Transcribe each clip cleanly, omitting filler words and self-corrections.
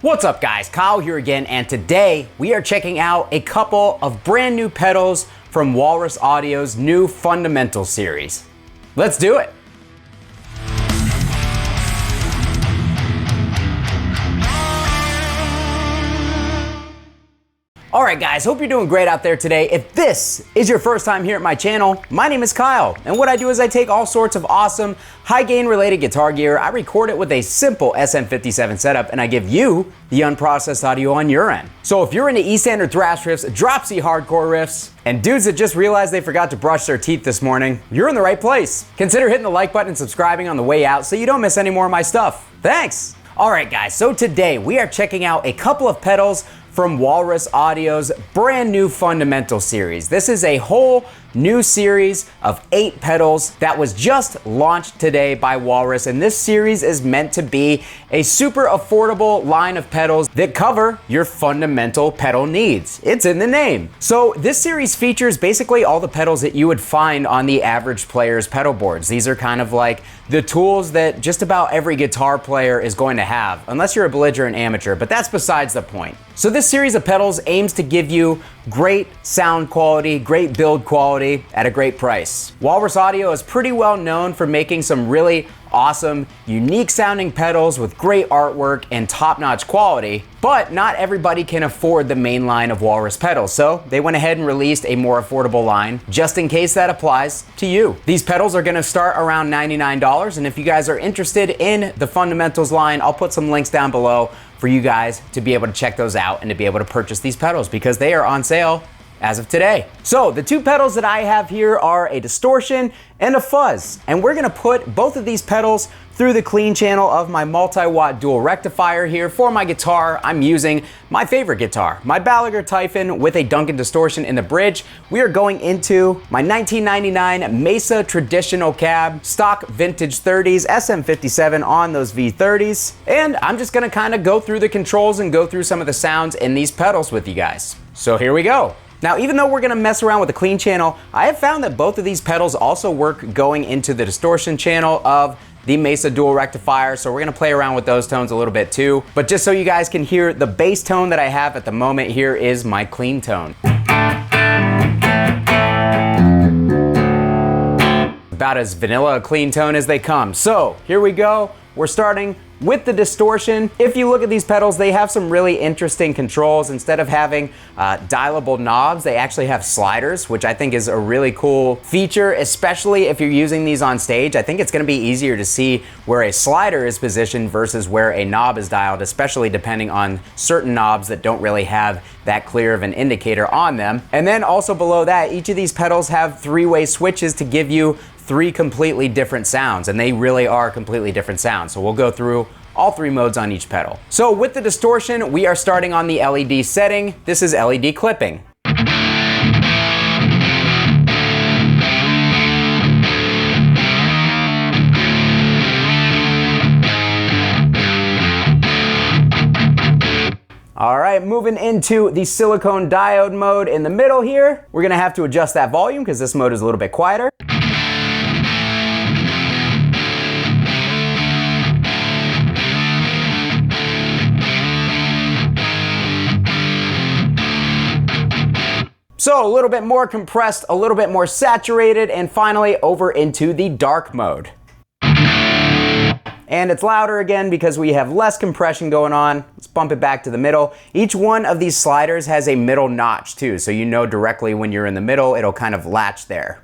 What's up guys, Kyle here again, and today we are checking out a couple of brand new pedals from Walrus Audio's new Fundamental series. Let's do it! Alright guys, hope you're doing great out there today. If this is your first time here at my channel, my name is Kyle, and what I do is I take all sorts of awesome, high gain related guitar gear, I record it with a simple SM57 setup, and I give you the unprocessed audio on your end. So if you're into E-standard thrash riffs, drop C hardcore riffs, and dudes that just realized they forgot to brush their teeth this morning, you're in the right place. Consider hitting the like button and subscribing on the way out so you don't miss any more of my stuff. Thanks! Alright guys, so today we are checking out a couple of pedals from Walrus Audio's brand new Fundamental series. This is a whole new series of 8 pedals that was just launched today by Walrus, and this series is meant to be a super affordable line of pedals that cover your fundamental pedal needs. It's in the name. So this series features basically all the pedals that you would find on the average player's pedal boards. These are kind of like the tools that just about every guitar player is going to have, unless you're a belligerent amateur, but that's besides the point. So this series of pedals aims to give you great sound quality, great build quality at a great price. Walrus Audio is pretty well known for making some really awesome, unique sounding pedals with great artwork and top-notch quality, but not everybody can afford the main line of Walrus pedals, so they went ahead and released a more affordable line, just in case that applies to you. These pedals are gonna start around $99, and if you guys are interested in the Fundamentals line, I'll put some links down below for you guys to be able to check those out and to be able to purchase these pedals because they are on sale as of today. So the 2 pedals that I have here are a Distortion and a Fuzz, and we're gonna put both of these pedals through the clean channel of my multi-watt dual rectifier here. For my guitar, I'm using my favorite guitar, my Balaguer Typhon with a Duncan Distortion in the bridge. We are going into my 1999 Mesa Traditional Cab, stock vintage 30s, SM57 on those V30s, and I'm just gonna kind of go through the controls and go through some of the sounds in these pedals with you guys. So here we go. Now, even though we're gonna mess around with the clean channel, I have found that both of these pedals also work going into the distortion channel of the Mesa dual rectifier, so we're gonna play around with those tones a little bit too. But just so you guys can hear the bass tone that I have at the moment, here is my clean tone. About as vanilla a clean tone as they come. So here we go. We're starting with the distortion. If you look at these pedals, they have some really interesting controls. Instead of having dialable knobs, they actually have sliders, which I think is a really cool feature, especially if you're using these on stage. I think it's gonna be easier to see where a slider is positioned versus where a knob is dialed, especially depending on certain knobs that don't really have that clear of an indicator on them. And then also below that, each of these pedals have 3-way switches to give you 3 completely different sounds, and they really are completely different sounds. So we'll go through all 3 modes on each pedal. So with the distortion, we are starting on the LED setting. This is LED clipping. All right, moving into the silicone diode mode in the middle here. We're gonna have to adjust that volume because this mode is a little bit quieter. So a little bit more compressed, a little bit more saturated, and finally over into the dark mode. And it's louder again because we have less compression going on. Let's bump it back to the middle. Each one of these sliders has a middle notch too, so you know directly when you're in the middle, it'll kind of latch there.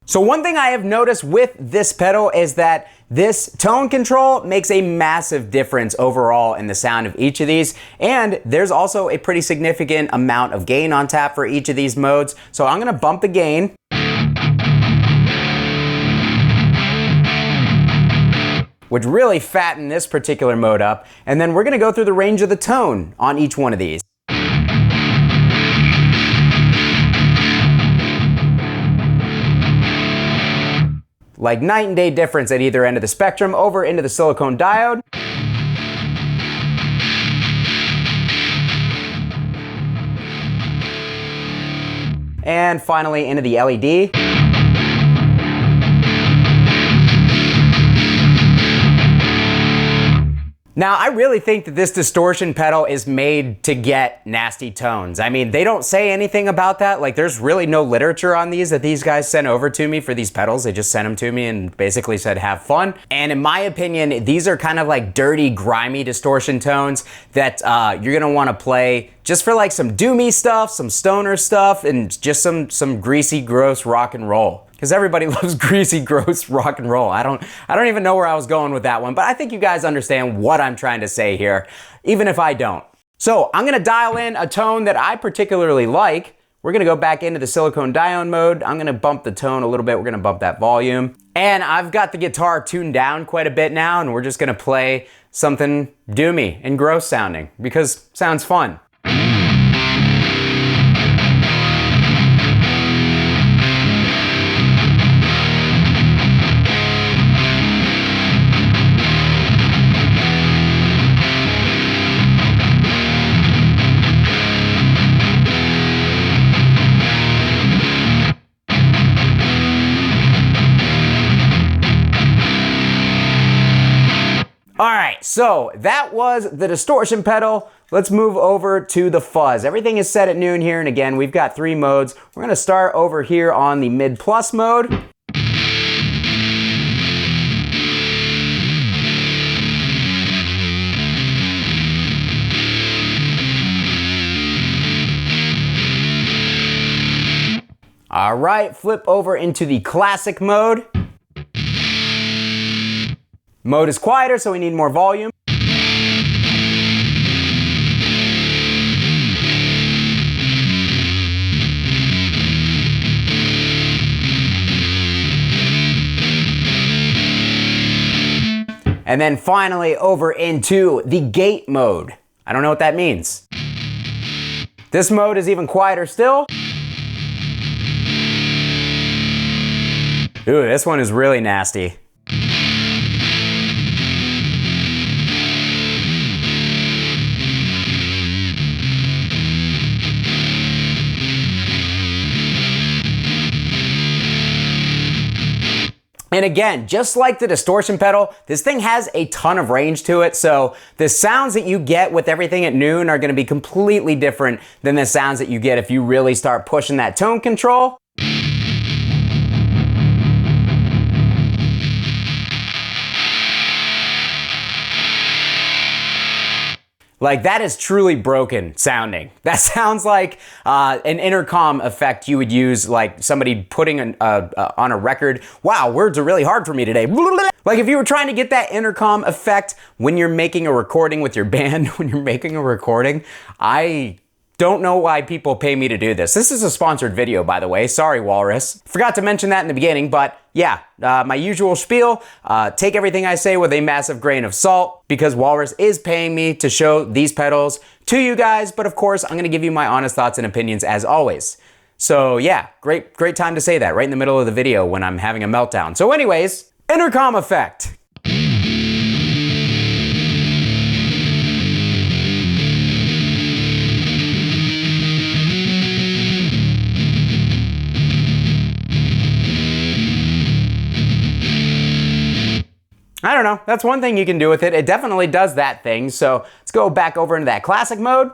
So one thing I have noticed with this pedal is that this tone control makes a massive difference overall in the sound of each of these, and there's also a pretty significant amount of gain on tap for each of these modes. So I'm gonna bump the gain. Which really fatten this particular mode up, and then we're gonna go through the range of the tone on each one of these. Like night and day difference at either end of the spectrum. Over into the silicone diode. and finally into the LED. Now, I really think that this distortion pedal is made to get nasty tones. I mean, they don't say anything about that. Like, there's really no literature on these that these guys sent over to me for these pedals. They just sent them to me and basically said, have fun. And in my opinion, these are kind of like dirty, grimy distortion tones that you're gonna wanna play just for like some doomy stuff, some stoner stuff, and just some greasy, gross rock and roll. Because everybody loves greasy, gross rock and roll. I don't even know where I was going with that one, but I think you guys understand what I'm trying to say here, even if I don't. So I'm gonna dial in a tone that I particularly like. We're gonna go back into the silicone dione mode. I'm gonna bump the tone a little bit. We're gonna bump that volume. And I've got the guitar tuned down quite a bit now, and we're just gonna play something doomy and gross sounding, because it sounds fun. All right, so that was the distortion pedal. Let's move over to the fuzz. Everything is set at noon here, and again, we've got 3 modes. We're gonna start over here on the mid plus mode. All right, flip over into the classic mode. Mode is quieter, so we need more volume. And then finally over into the gate mode. I don't know what that means. This mode is even quieter still. Ooh, this one is really nasty. And again, just like the distortion pedal, this thing has a ton of range to it, so the sounds that you get with everything at noon are gonna be completely different than the sounds that you get if you really start pushing that tone control. Like, that is truly broken sounding. That sounds like an intercom effect you would use, like somebody putting on a record. Wow, words are really hard for me today. Like if you were trying to get that intercom effect when you're making a recording with your band, when you're making a recording, I don't know why people pay me to do this. This is a sponsored video, by the way. Sorry, Walrus. Forgot to mention that in the beginning, but yeah, my usual spiel. Take everything I say with a massive grain of salt, because Walrus is paying me to show these pedals to you guys, but of course, I'm gonna give you my honest thoughts and opinions as always. So yeah, great time to say that, right in the middle of the video when I'm having a meltdown. So anyways, intercom effect. I don't know, that's one thing you can do with it. It definitely does that thing. So let's go back over into that classic mode.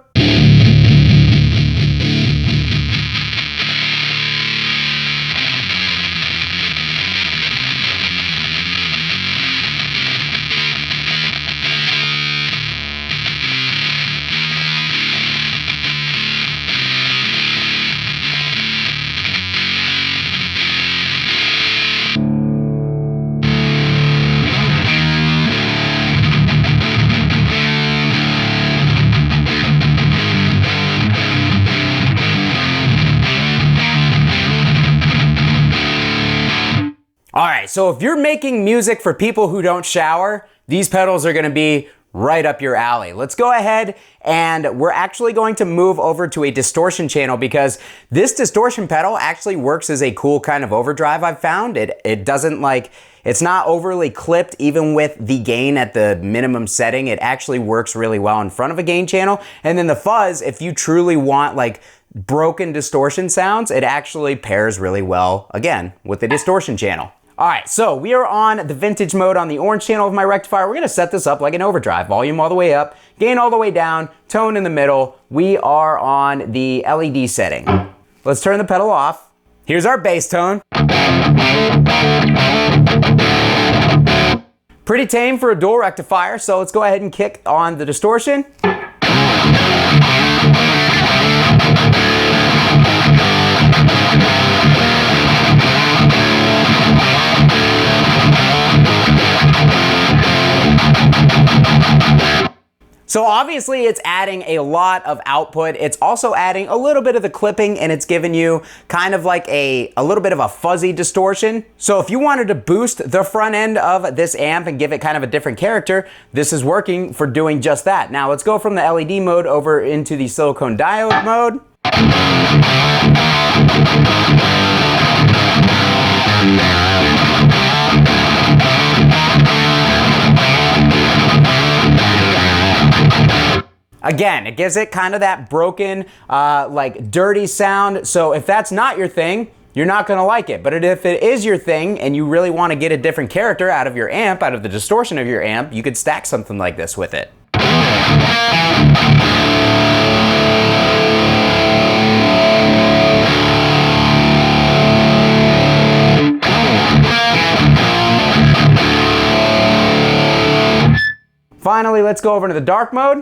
All right, so if you're making music for people who don't shower, these pedals are gonna be right up your alley. Let's go ahead and we're actually going to move over to a distortion channel, because this distortion pedal actually works as a cool kind of overdrive I've found. It doesn't like, it's not overly clipped even with the gain at the minimum setting. It actually works really well in front of a gain channel. And then the fuzz, if you truly want like broken distortion sounds, it actually pairs really well, again, with the distortion channel. All right, so we are on the vintage mode on the orange channel of my rectifier. We're gonna set this up like an overdrive. Volume all the way up, gain all the way down, tone in the middle. We are on the LED setting. Let's turn the pedal off. Here's our bass tone. Pretty tame for a dual rectifier, so let's go ahead and kick on the distortion. So obviously it's adding a lot of output. It's also adding a little bit of the clipping, and it's giving you kind of like a little bit of a fuzzy distortion. So if you wanted to boost the front end of this amp and give it kind of a different character, this is working for doing just that. Now let's go from the LED mode over into the silicone diode mode. Again, it gives it kind of that broken, like dirty sound. So if that's not your thing, you're not gonna like it. But if it is your thing and you really wanna get a different character out of your amp, out of the distortion of your amp, you could stack something like this with it. Finally, let's go over to the dark mode.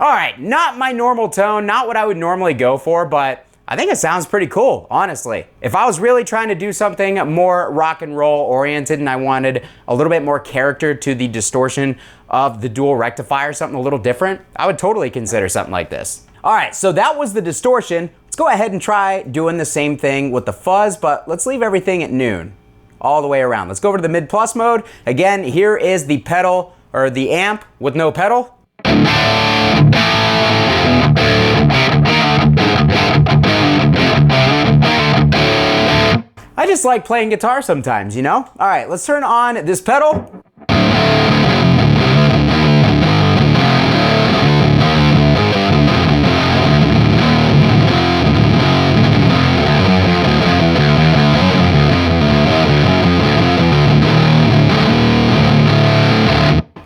All right, not my normal tone, not what I would normally go for, but I think it sounds pretty cool, honestly. If I was really trying to do something more rock and roll oriented and I wanted a little bit more character to the distortion of the dual rectifier, something a little different, I would totally consider something like this. All right, so that was the distortion. Let's go ahead and try doing the same thing with the fuzz, but let's leave everything at noon, all the way around. Let's go over to the mid plus mode. Again, here is the pedal, or the amp with no pedal. I just like playing guitar sometimes, you know? All right, let's turn on this pedal.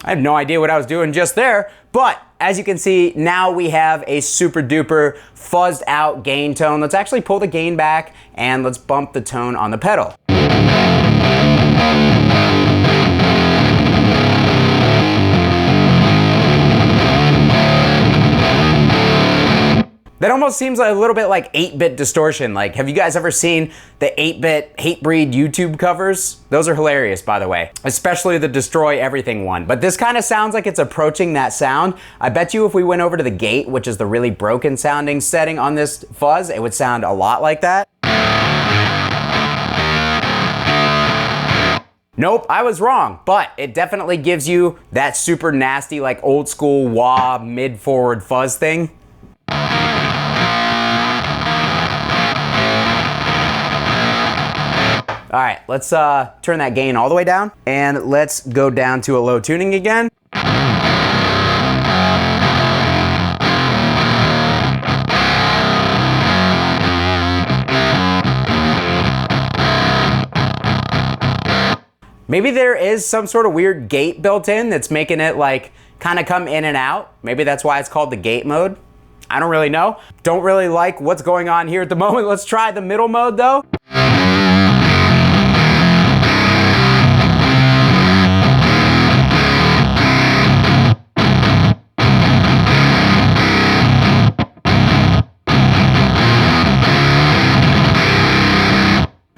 I have no idea what I was doing just there, but as you can see, now we have a super duper fuzzed out gain tone. Let's actually pull the gain back and let's bump the tone on the pedal. That almost seems like a little bit like 8-bit distortion. Like, have you guys ever seen the 8-bit Hatebreed YouTube covers? Those are hilarious, by the way, especially the Destroy Everything one. But this kind of sounds like it's approaching that sound. I bet you if we went over to the gate, which is the really broken sounding setting on this fuzz, it would sound a lot like that. Nope, I was wrong, but it definitely gives you that super nasty, like old school wah mid-forward fuzz thing. All right, let's turn that gain all the way down and let's go down to a low tuning again. Maybe there is some sort of weird gate built in that's making it like kind of come in and out. Maybe that's why it's called the gate mode. I don't really know. Don't really like what's going on here at the moment. Let's try the middle mode though.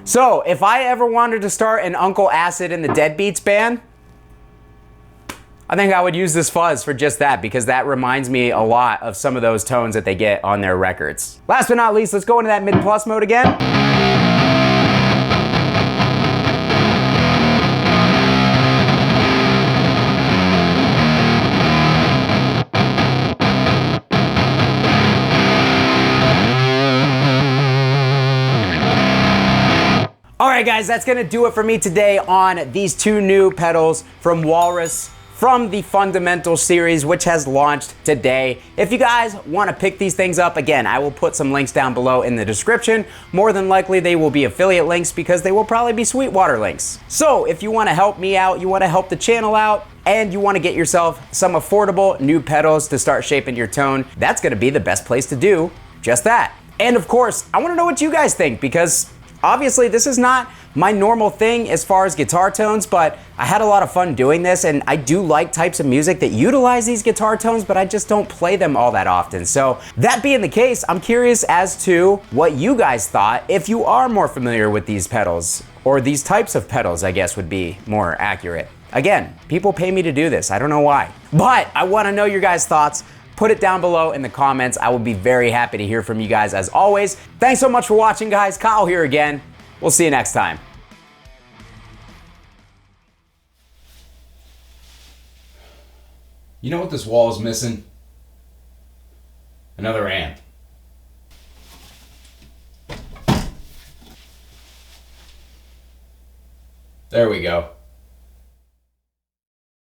So, if I ever wanted to start an Uncle Acid and the Deadbeats band, I think I would use this fuzz for just that, because that reminds me a lot of some of those tones that they get on their records. Last but not least, let's go into that mid-plus mode again. right, guys, that's gonna do it for me today on these two new pedals from Walrus from the Fundamental series, which has launched today. If you guys wanna pick these things up, again, I will put some links down below in the description. More than likely, they will be affiliate links because they will probably be Sweetwater links. So if you wanna help me out, you wanna help the channel out, and you wanna get yourself some affordable new pedals to start shaping your tone, that's gonna be the best place to do just that. And of course, I wanna know what you guys think, because obviously this is not my normal thing as far as guitar tones, but I had a lot of fun doing this, and I do like types of music that utilize these guitar tones, but I just don't play them all that often. So that being the case, I'm curious as to what you guys thought, if you are more familiar with these pedals, or these types of pedals, I guess would be more accurate. Again, people pay me to do this, I don't know why. But I wanna know your guys' thoughts. Put it down below in the comments. I will be very happy to hear from you guys as always. Thanks so much for watching, guys. Kyle here again. We'll see you next time. You know what this wall is missing? Another amp. There we go.